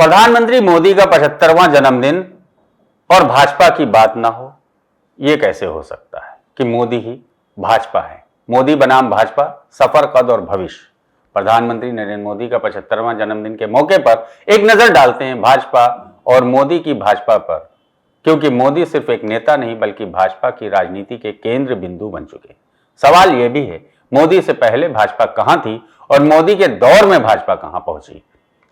प्रधानमंत्री मोदी का 75वां जन्मदिन और भाजपा की बात ना हो, यह कैसे हो सकता है कि मोदी ही भाजपा है। मोदी बनाम भाजपा, सफर, कद और भविष्य। प्रधानमंत्री नरेंद्र मोदी का 75वां जन्मदिन के मौके पर एक नजर डालते हैं भाजपा और मोदी की भाजपा पर, क्योंकि मोदी सिर्फ एक नेता नहीं बल्कि भाजपा की राजनीति के केंद्र बिंदु बन चुके। सवाल यह भी है, मोदी से पहले भाजपा कहां थी और मोदी के दौर में भाजपा कहां पहुंची।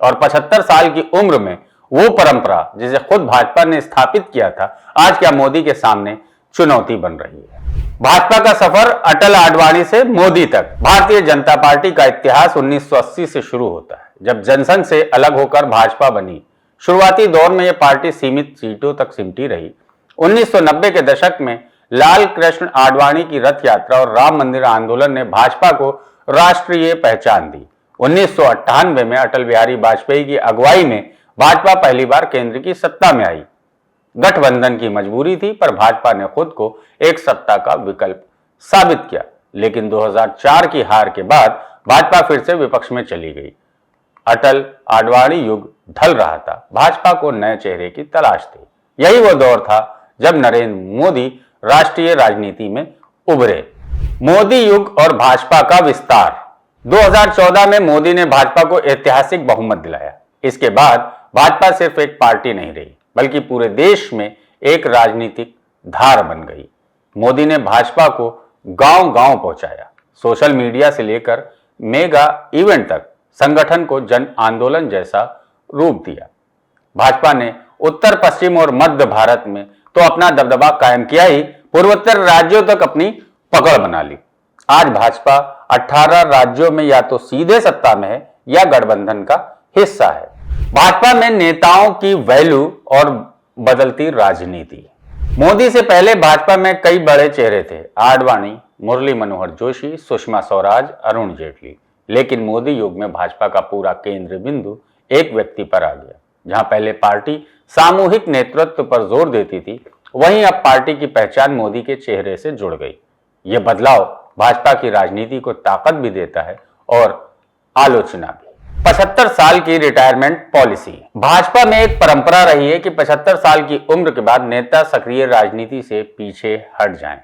और 75 साल की उम्र में वो परंपरा जिसे खुद भाजपा ने स्थापित किया था, आज क्या मोदी के सामने चुनौती बन रही है। भाजपा का सफर अटल आडवाणी से मोदी तक। भारतीय जनता पार्टी का इतिहास 1980 से शुरू होता है, जब जनसंघ से अलग होकर भाजपा बनी। शुरुआती दौर में यह पार्टी सीमित सीटों तक सिमटी रही। 1990 के दशक में लाल कृष्ण आडवाणी की रथ यात्रा और राम मंदिर आंदोलन ने भाजपा को राष्ट्रीय पहचान दी। 1998 में अटल बिहारी वाजपेयी की अगुवाई में भाजपा पहली बार केंद्र की सत्ता में आई। गठबंधन की मजबूरी थी, पर भाजपा ने खुद को एक सत्ता का विकल्प साबित किया। लेकिन 2004 की हार के बाद भाजपा फिर से विपक्ष में चली गई। अटल आडवाणी युग ढल रहा था, भाजपा को नए चेहरे की तलाश थी। यही वो दौर था जब नरेंद्र मोदी राष्ट्रीय राजनीति में उभरे। मोदी युग और भाजपा का विस्तार। 2014 में मोदी ने भाजपा को ऐतिहासिक बहुमत दिलाया। इसके बाद भाजपा सिर्फ एक पार्टी नहीं रही, बल्कि पूरे देश में एक राजनीतिक धार बन गई। मोदी ने भाजपा को गांव-गांव पहुंचाया। सोशल मीडिया से लेकर मेगा इवेंट तक संगठन को जन आंदोलन जैसा रूप दिया। भाजपा ने उत्तर, पश्चिम और मध्य भारत में तो अपना दबदबा कायम किया ही, पूर्वोत्तर राज्यों तक अपनी पकड़ बना ली। आज भाजपा 18 राज्यों में या तो सीधे सत्ता में है या गठबंधन का हिस्सा है। भाजपा में नेताओं की वैल्यू और बदलती राजनीति। मोदी से पहले भाजपा में कई बड़े चेहरे थे, आडवाणी, मुरली मनोहर जोशी, सुषमा स्वराज, अरुण जेटली। लेकिन मोदी युग में भाजपा का पूरा केंद्र बिंदु एक व्यक्ति पर आ गया। जहां पहले पार्टी सामूहिक नेतृत्व पर जोर देती थी, वहीं अब पार्टी की पहचान मोदी के चेहरे से जुड़ गई। यह बदलाव भाजपा की राजनीति को ताकत भी देता है और आलोचना भी। 75 साल की रिटायरमेंट पॉलिसी। भाजपा में एक परंपरा रही है कि 75 साल की उम्र के बाद नेता सक्रिय राजनीति से पीछे हट जाएं।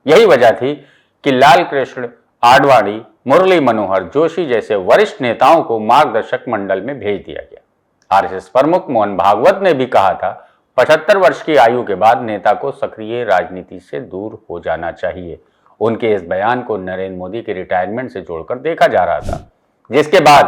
यही वजह थी कि लाल कृष्ण आडवाणी, मुरली मनोहर जोशी जैसे वरिष्ठ नेताओं को मार्गदर्शक मंडल में भेज दिया गया। आरएसएस प्रमुख मोहन भागवत ने भी कहा था, 75 वर्ष की आयु के बाद नेता को सक्रिय राजनीति से दूर हो जाना चाहिए। उनके इस बयान को नरेंद्र मोदी के रिटायरमेंट से जोड़कर देखा जा रहा था, जिसके बाद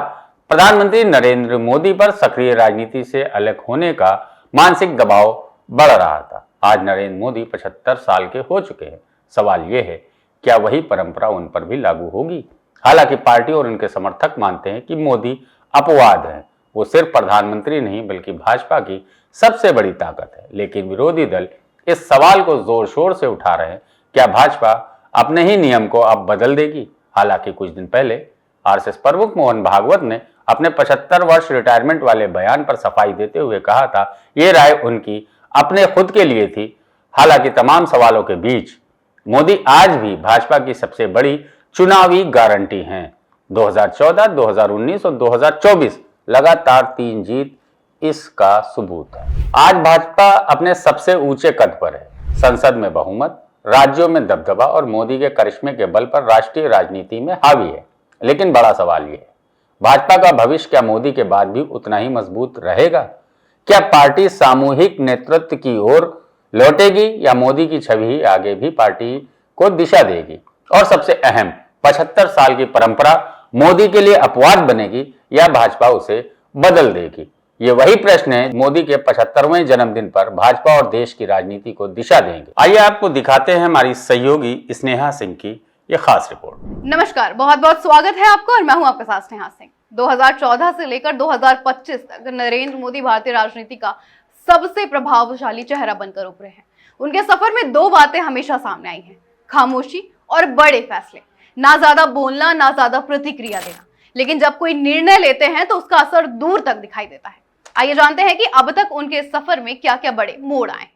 प्रधानमंत्री नरेंद्र मोदी पर सक्रिय राजनीति से अलग होने का मानसिक दबाव बढ़ रहा था। आज नरेंद्र मोदी 75 साल के हो चुके हैं। सवाल यह है, क्या वही परंपरा उन पर भी लागू होगी। हालांकि पार्टी और उनके समर्थक मानते हैं कि मोदी अपवाद है, वो सिर्फ प्रधानमंत्री नहीं बल्कि भाजपा की सबसे बड़ी ताकत है। लेकिन विरोधी दल इस सवाल को जोर शोर से उठा रहे हैं, क्या भाजपा अपने ही नियम को अब बदल देगी। हालांकि कुछ दिन पहले आरएसएस प्रमुख मोहन भागवत ने अपने 75 वर्ष रिटायरमेंट वाले बयान पर सफाई देते हुए कहा था, ये राय उनकी अपने खुद के लिए थी। हालांकि तमाम सवालों के बीच मोदी आज भी भाजपा की सबसे बड़ी चुनावी गारंटी हैं। 2014, 2019 और 2024 लगातार 3 जीत इसका सबूत है। आज भाजपा अपने सबसे ऊंचे कद पर है। संसद में बहुमत, राज्यों में दबदबा और मोदी के करिश्मे के बल पर राष्ट्रीय राजनीति में हावी है। लेकिन बड़ा सवाल यह है, भाजपा का भविष्य क्या मोदी के बाद भी उतना ही मजबूत रहेगा। क्या पार्टी सामूहिक नेतृत्व की ओर लौटेगी या मोदी की छवि आगे भी पार्टी को दिशा देगी। और सबसे अहम, 75 साल की परंपरा मोदी के लिए अपवाद बनेगी या भाजपा उसे बदल देगी। ये वही प्रश्न है मोदी के 75वें जन्मदिन पर भाजपा और देश की राजनीति को दिशा देंगे। आइए आपको दिखाते हैं हमारी सहयोगी स्नेहा सिंह की ये खास रिपोर्ट। नमस्कार, बहुत बहुत स्वागत है आपका और मैं हूं आपके साथ स्नेहा सिंह। 2014 से लेकर 2025 तक नरेंद्र मोदी भारतीय राजनीति का सबसे प्रभावशाली चेहरा बनकर उभरे हैं। उनके सफर में 2 बातें हमेशा सामने आई हैं, खामोशी और बड़े फैसले। ना ज्यादा बोलना, ना ज्यादा प्रतिक्रिया देना, लेकिन जब कोई निर्णय लेते हैं तो उसका असर दूर तक दिखाई देता है। आइए जानते हैं कि अब तक उनके इस सफर में क्या क्या बड़े मोड़ आए हैं।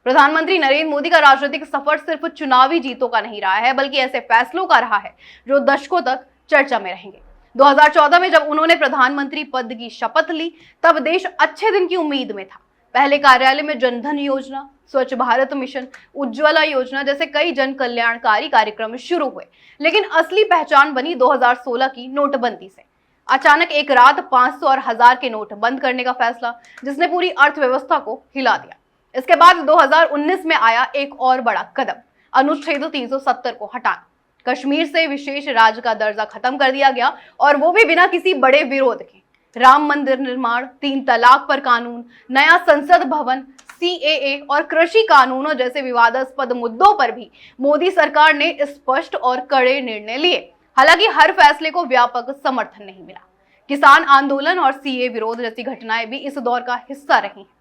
प्रधानमंत्री नरेंद्र मोदी का राजनीतिक सफर सिर्फ चुनावी जीतों का नहीं रहा है, बल्कि ऐसे फैसलों का रहा है जो दशकों तक चर्चा में रहेंगे। 2014 में जब उन्होंने प्रधानमंत्री पद की शपथ ली, तब देश अच्छे दिन की उम्मीद में था। पहले कार्यालय में जनधन योजना, स्वच्छ भारत मिशन, उज्ज्वला योजना जैसे कई जन कल्याणकारी कार्यक्रम शुरू हुए, लेकिन असली पहचान बनी 2016 की नोटबंदी से। अचानक एक रात 500 और 1000 के नोट बंद करने का फैसला, जिसने पूरी अर्थव्यवस्था को हिला दिया। इसके बाद 2019 में आया एक और बड़ा कदम, अनुच्छेद 370 को हटाना। कश्मीर से विशेष राज्य का दर्जा खत्म कर दिया गया, और वो भी बिना किसी बड़े विरोध के। राम मंदिर निर्माण, 3 तलाक पर कानून, नया संसद भवन, CAA और कृषि कानूनों जैसे विवादास्पद मुद्दों पर भी मोदी सरकार ने स्पष्ट और कड़े निर्णय लिए। हालांकि हर फैसले को व्यापक समर्थन नहीं मिला। किसान आंदोलन और CAA विरोध जैसी घटनाएं भी इस दौर का हिस्सा रही हैं।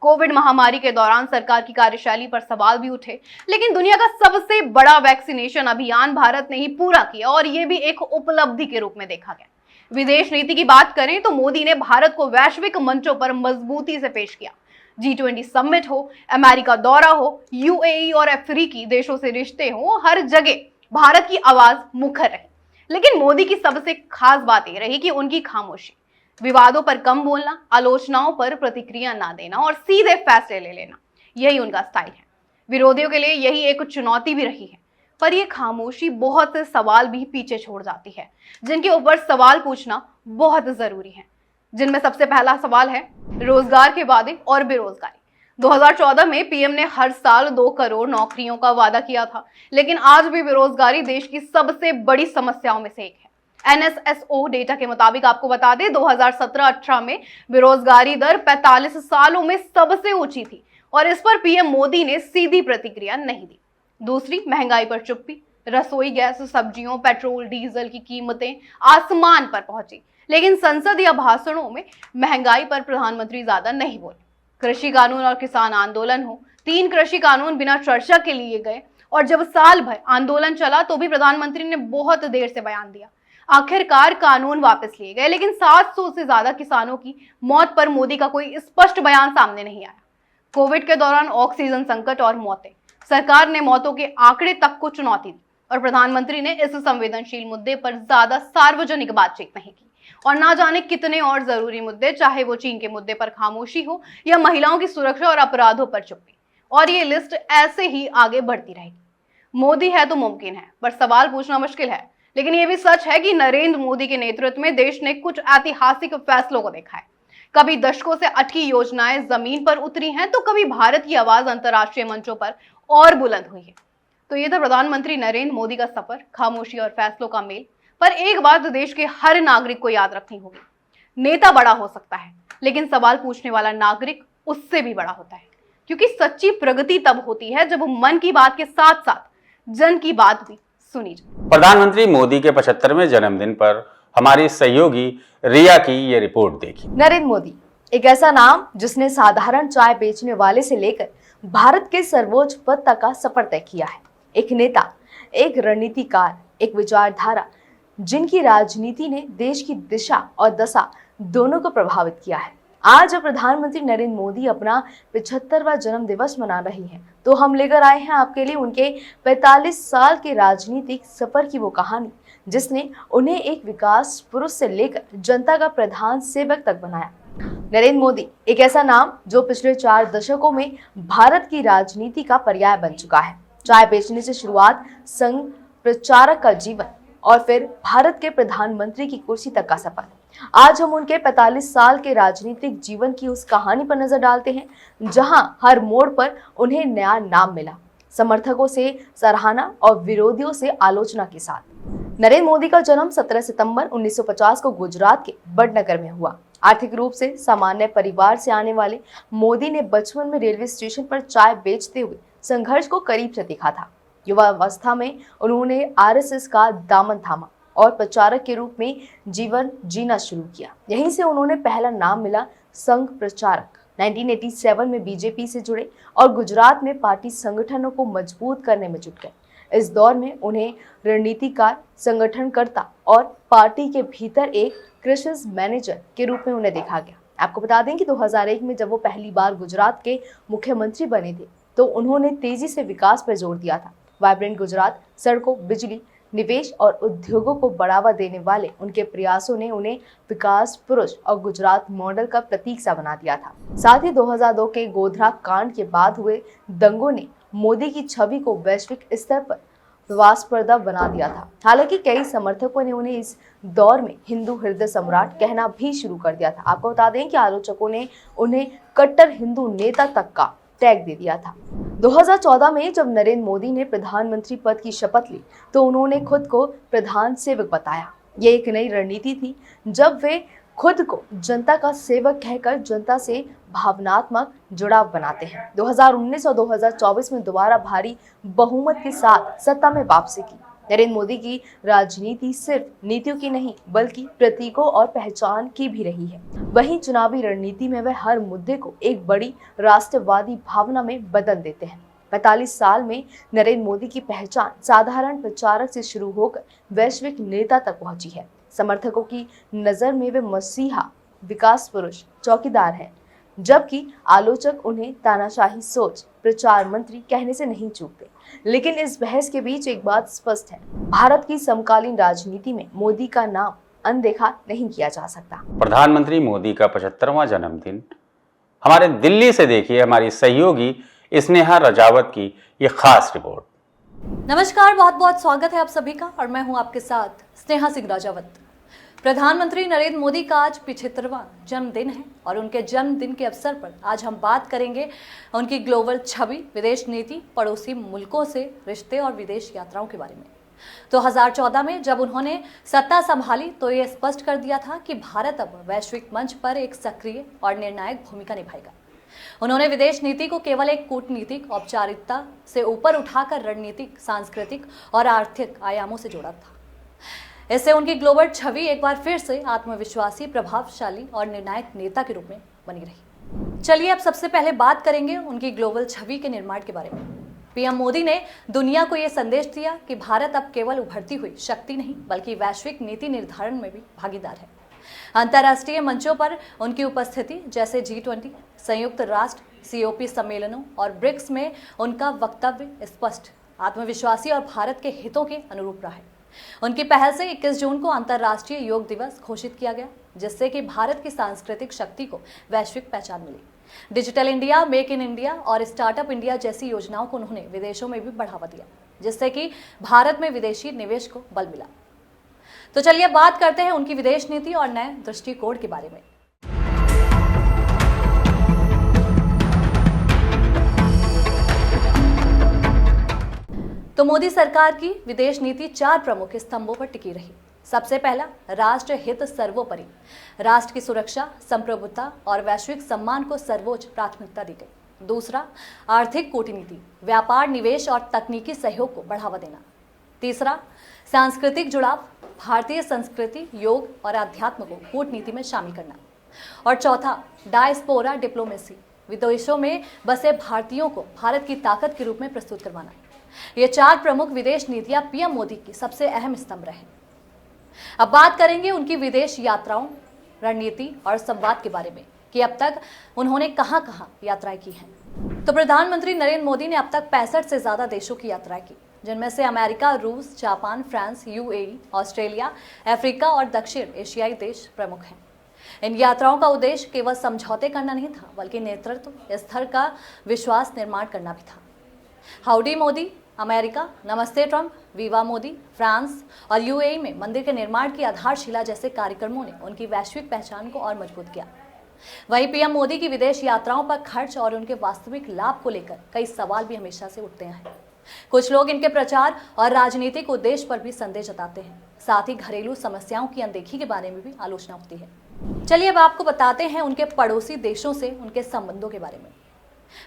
कोविड महामारी के दौरान सरकार की कार्यशैली पर सवाल भी उठे, लेकिन दुनिया का सबसे बड़ा वैक्सीनेशन अभियान भारत ने ही पूरा किया, और ये भी एक उपलब्धि के रूप में देखा गया। विदेश नीति की बात करें तो मोदी ने भारत को वैश्विक मंचों पर मजबूती से पेश किया। G20 समिट हो, अमेरिका दौरा हो, UAE और अफ्रीकी देशों से रिश्ते हो, हर जगह भारत की आवाज मुखर रही। लेकिन मोदी की सबसे खास बात यह रही कि उनकी खामोशी। विवादों पर कम बोलना, आलोचनाओं पर प्रतिक्रिया ना देना और सीधे फैसले ले लेना, यही उनका स्टाइल है। विरोधियों के लिए यही एक चुनौती भी रही है। पर यह खामोशी बहुत से सवाल भी पीछे छोड़ जाती है, जिनके ऊपर सवाल पूछना बहुत जरूरी है। जिनमें सबसे पहला सवाल है रोजगार के वादे और बेरोजगारी। 2014 में पीएम ने हर साल 2 करोड़ नौकरियों का वादा किया था, लेकिन आज भी बेरोजगारी देश की सबसे बड़ी समस्याओं में से एक है। NSSO डेटा के मुताबिक आपको बता दें, 2017-18 में बेरोजगारी दर 45 सालों में सबसे ऊंची थी, और इस पर पीएम मोदी ने सीधी प्रतिक्रिया नहीं दी। दूसरी, महंगाई पर चुप्पी। रसोई गैस, सब्जियों, पेट्रोल, डीजल की कीमतें आसमान पर पहुंची, लेकिन संसद या भाषणों में महंगाई पर प्रधानमंत्री ज्यादा नहीं बोले। कृषि कानून और किसान आंदोलन हो, 3 कृषि कानून बिना चर्चा के लिए गए, और जब साल भर आंदोलन चला तो भी प्रधानमंत्री ने बहुत देर से बयान दिया। आखिरकार कानून वापस लिए गए, लेकिन 700 से ज्यादा किसानों की मौत पर मोदी का कोई स्पष्ट बयान सामने नहीं आया। कोविड के दौरान ऑक्सीजन संकट और मौतें, सरकार ने मौतों के आंकड़े तक को चुनौती दी, और प्रधानमंत्री ने इस संवेदनशील मुद्दे पर ज्यादा सार्वजनिक बातचीत नहीं की। और ना जाने कितने और जरूरी मुद्दे, चाहे वो चीन के मुद्दे पर खामोशी हो या महिलाओं की सुरक्षा और अपराधों पर चुप्पी, और ये लिस्ट ऐसे ही आगे बढ़ती रहेगी। मोदी है तो मुमकिन है, पर सवाल पूछना मुश्किल है। लेकिन ये भी सच है कि नरेंद्र मोदी के नेतृत्व में देश ने कुछ ऐतिहासिक फैसलों को देखा है। कभी दशकों से अटकी योजनाएं जमीन पर उतरी हैं, तो कभी भारत की आवाज अंतर्राष्ट्रीय मंचों पर और बुलंद हुई है। तो ये था प्रधानमंत्री नरेंद्र मोदी का सफर, खामोशी और फैसलों का मेल। पर एक बात देश के हर नागरिक को याद रखनी होगी, नेता बड़ा हो सकता है, लेकिन सवाल पूछने वाला नागरिक उससे भी बड़ा होता है। क्योंकि सच्ची प्रगति तब होती है जब मन की बात के साथ साथ जन की बात भी सुनी जाए। प्रधानमंत्री मोदी के 75वें जन्मदिन पर हमारी सहयोगी रिया की ये रिपोर्ट देखी। नरेंद्र मोदी एक ऐसा नाम जिसने साधारण चाय बेचने वाले से लेकर भारत के सर्वोच्च पद तक का सफर तय किया है। एक नेता, एक रणनीतिकार, एक विचारधारा जिनकी राजनीति ने देश की दिशा और दशा दोनों को प्रभावित किया है। आज जब प्रधानमंत्री नरेंद्र मोदी अपना 75वां जन्म दिवस मना रही हैं, तो हम लेकर आए हैं आपके लिए उनके 45 साल के राजनीतिक सफर की वो कहानी, जिसने उन्हें एक विकास पुरुष से लेकर जनता का प्रधान सेवक तक बनाया। नरेंद्र मोदी एक ऐसा नाम जो पिछले 4 दशकों में भारत की राजनीति का पर्याय बन चुका है। चाय बेचने से शुरुआत, संघ प्रचारक का जीवन, और फिर भारत के प्रधानमंत्री की कुर्सी तक का सफर। आज हम उनके 45 साल के राजनीतिक जीवन की उस कहानी पर नजर डालते हैं, जहां हर मोड़ पर उन्हें नया नाम मिला, समर्थकों से सराहना और विरोधियों से आलोचना के साथ। नरेंद्र मोदी का जन्म 17 सितंबर 1950 को गुजरात के वडनगर में हुआ। आर्थिक रूप से सामान्य परिवार से आने वाले मोदी ने बचपन में रेलवे स्टेशन पर चाय बेचते हुए संघर्ष को करीब से देखा था। युवा अवस्था में उन्होंने आरएसएस का दामन थामा और प्रचारक के रूप में जीवन जीना शुरू किया। यहीं से उन्होंने पहला नाम मिला, संघ प्रचारक। 1987 में बीजेपी से जुड़े और गुजरात में पार्टी संगठनों को मजबूत करने में जुट गए। इस दौर में उन्हें रणनीतिकार, संगठनकर्ता और पार्टी के भीतर एक क्राइसिस मैनेजर के रूप में उन्हें देखा गया। आपको बता दें कि 2001 में जब वो पहली बार गुजरात के मुख्यमंत्री बने थे, तो उन्होंने तेजी से विकास पर जोर दिया था। वाइब्रेंट गुजरात, सड़कों, बिजली, निवेश और उद्योगों को बढ़ावा देने वाले उनके प्रयासों ने उन्हें विकास पुरुष और गुजरात मॉडल का प्रतीक सा बना दिया था। साथ ही 2002 के गोधरा कांड के बाद हुए दंगों ने मोदी की छवि को वैश्विक स्तर पर विवादास्पद बना दिया था। हालांकि कई समर्थकों ने उन्हें इस दौर में हिंदू हृदय सम्राट कहना भी शुरू कर दिया था। आपको बता दें कि आलोचकों ने उन्हें कट्टर हिंदू नेता तक का टैग दे दिया था। 2014 में जब नरेंद्र मोदी ने प्रधानमंत्री पद की शपथ ली तो उन्होंने खुद को प्रधान सेवक बताया। ये एक नई रणनीति थी जब वे खुद को जनता का सेवक कहकर जनता से भावनात्मक जुड़ाव बनाते हैं। 2019 और 2024 में दोबारा भारी बहुमत के साथ सत्ता में वापसी की। नरेंद्र मोदी की राजनीति सिर्फ नीतियों की नहीं बल्कि प्रतीकों और पहचान की भी रही है। वहीं चुनावी रणनीति में वे हर मुद्दे को एक बड़ी राष्ट्रवादी भावना में बदल देते हैं। 45 साल में नरेंद्र मोदी की पहचान साधारण प्रचारक से शुरू होकर वैश्विक नेता तक पहुंची है। समर्थकों की नजर में वे मसीहा, विकास पुरुष, चौकीदार हैं, जबकि आलोचक उन्हें तानाशाही सोच, प्रचार मंत्री कहने से नहीं चूकते। लेकिन इस बहस के बीच एक बात स्पष्ट है, भारत की समकालीन राजनीति में मोदी का नाम अनदेखा नहीं किया जा सकता। प्रधानमंत्री मोदी का 75वां जन्मदिन हमारे दिल्ली से देखिए हमारी सहयोगी स्नेहा रजावत की ये खास रिपोर्ट। नमस्कार, बहुत बहुत स्वागत है आप सभी का और मैं हूं आपके साथ स्नेहा सिंह राजावत। प्रधानमंत्री नरेंद्र मोदी का आज 75वां जन्मदिन है और उनके जन्मदिन के अवसर पर आज हम बात करेंगे उनकी ग्लोबल छवि, विदेश नीति, पड़ोसी मुल्कों से रिश्ते और विदेश यात्राओं के बारे में। 2014 में जब उन्होंने सत्ता संभाली तो ये स्पष्ट कर दिया था कि भारत अब वैश्विक मंच पर एक सक्रिय और निर्णायक भूमिका निभाएगा। उन्होंने विदेश नीति को केवल एक कूटनीतिक औपचारिकता से ऊपर उठाकर रणनीतिक, सांस्कृतिक और आर्थिक आयामों से जोड़ा था। इससे उनकी ग्लोबल छवि एक बार फिर से आत्मविश्वासी, प्रभावशाली और निर्णायक नेता के रूप में बनी रही। चलिए अब सबसे पहले बात करेंगे उनकी ग्लोबल छवि के निर्माण के बारे में। पीएम मोदी ने दुनिया को यह संदेश दिया कि भारत अब केवल उभरती हुई शक्ति नहीं बल्कि वैश्विक नीति निर्धारण में भी भागीदार है। अंतर्राष्ट्रीय मंचों पर उनकी उपस्थिति जैसे G20, संयुक्त राष्ट्र, COP सम्मेलनों और ब्रिक्स में उनका वक्तव्य स्पष्ट, आत्मविश्वासी और भारत के हितों के अनुरूप रहा है। उनकी पहल से 21 जून को अंतर्राष्ट्रीय योग दिवस घोषित किया गया, जिससे कि भारत की सांस्कृतिक शक्ति को वैश्विक पहचान मिली। Digital India, make in India और स्टार्टअप इंडिया जैसी योजनाओं को उन्होंने विदेशों में भी बढ़ावा दिया, जिससे कि भारत में विदेशी निवेश को बल मिला। तो चलिए बात करते हैं उनकी विदेश नीति और नए दृष्टिकोण के बारे में। तो मोदी सरकार की विदेश नीति 4 प्रमुख स्तंभों पर टिकी रही। सबसे पहला, राष्ट्र हित सर्वोपरि। राष्ट्र की सुरक्षा, संप्रभुता और वैश्विक सम्मान को सर्वोच्च प्राथमिकता दी गई। दूसरा, आर्थिक कूटनीति, व्यापार, निवेश और तकनीकी सहयोग को बढ़ावा देना। तीसरा, सांस्कृतिक जुड़ाव, भारतीय संस्कृति, योग और अध्यात्म को कूटनीति में शामिल करना। और चौथा, डायस्पोरा डिप्लोमेसी, विदेशों में बसे भारतीयों को भारत की ताकत के रूप में प्रस्तुत करवाना। ये 4 प्रमुख विदेश नीतियां पीएम मोदी की सबसे अहम स्तंभ रहे। अब बात करेंगे उनकी विदेश यात्राओं, रणनीति और संवाद के बारे में कि अब तक उन्होंने कहां-कहां यात्राएं की हैं। तो प्रधानमंत्री नरेंद्र मोदी ने अब तक 65 से ज्यादा देशों की यात्राएं की, जिनमें से अमेरिका, रूस, Japan, France, UAE, Australia, Africa और दक्षिण एशियाई देश प्रमुख हैं। इन यात्राओं का उद्देश्य केवल समझौते करना नहीं था बल्कि नेतृत्व स्तर का विश्वास निर्माण करना भी था। हाउडी मोदी अमेरिका, नमस्ते ट्रंप, वीवा मोदी फ्रांस और UAE में मंदिर के निर्माण की आधारशिला जैसे कार्यक्रमों ने उनकी वैश्विक पहचान को और मजबूत किया। वहीं पीएम मोदी की विदेश यात्राओं पर खर्च और उनके वास्तविक लाभ को लेकर कई सवाल भी हमेशा से उठते हैं। कुछ लोग इनके प्रचार और राजनीतिक उद्देश्य पर भी संदेह जताते हैं। साथ ही घरेलू समस्याओं की अनदेखी के बारे में भी आलोचना होती है। चलिए अब आपको बताते हैं उनके पड़ोसी देशों से उनके संबंधों के बारे में।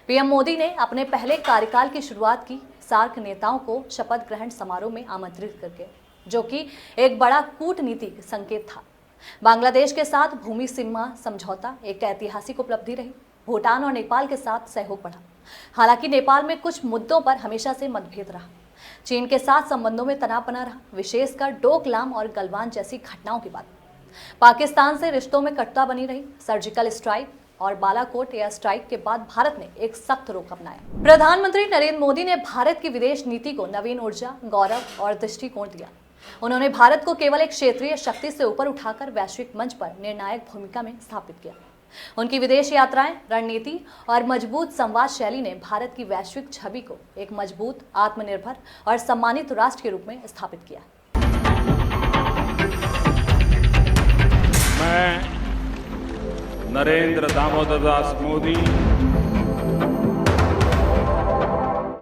पीएम मोदी ने अपने पहले कार्यकाल की शुरुआत की सार्क नेताओं को शपथ ग्रहण समारोह में आमंत्रित करके, जो कि एक बड़ा कूटनीतिक संकेत था। बांग्लादेश के साथ भूमि सीमा समझौता एक ऐतिहासिक उपलब्धि रही। भूटान और नेपाल के साथ सहयोग बढ़ा। हालांकि नेपाल में कुछ मुद्दों पर हमेशा से मतभेद रहा। चीन के साथ संबंधों में तनाव बना रहा, विशेषकर डोकलाम और गलवान जैसी घटनाओं के बाद। पाकिस्तान से रिश्तों में कटुता बनी रही। सर्जिकल स्ट्राइक, और बालाकोट एयर स्ट्राइक के बाद भारत ने एक सख्त रुख अपनाया। प्रधानमंत्री नरेंद्र मोदी ने भारत की विदेश नीति को नवीन ऊर्जा, गौरव और दृष्टिकोण दिया। उन्होंने भारत को केवल एक क्षेत्रीय शक्ति से ऊपर उठाकर वैश्विक मंच पर निर्णायक भूमिका में स्थापित किया। उनकी विदेश यात्राएं, रणनीति और मजबूत संवाद शैली ने भारत की वैश्विक छवि को एक मजबूत, आत्मनिर्भर और सम्मानित राष्ट्र के रूप में स्थापित किया। मैं नरेंद्र दामोदर दास मोदी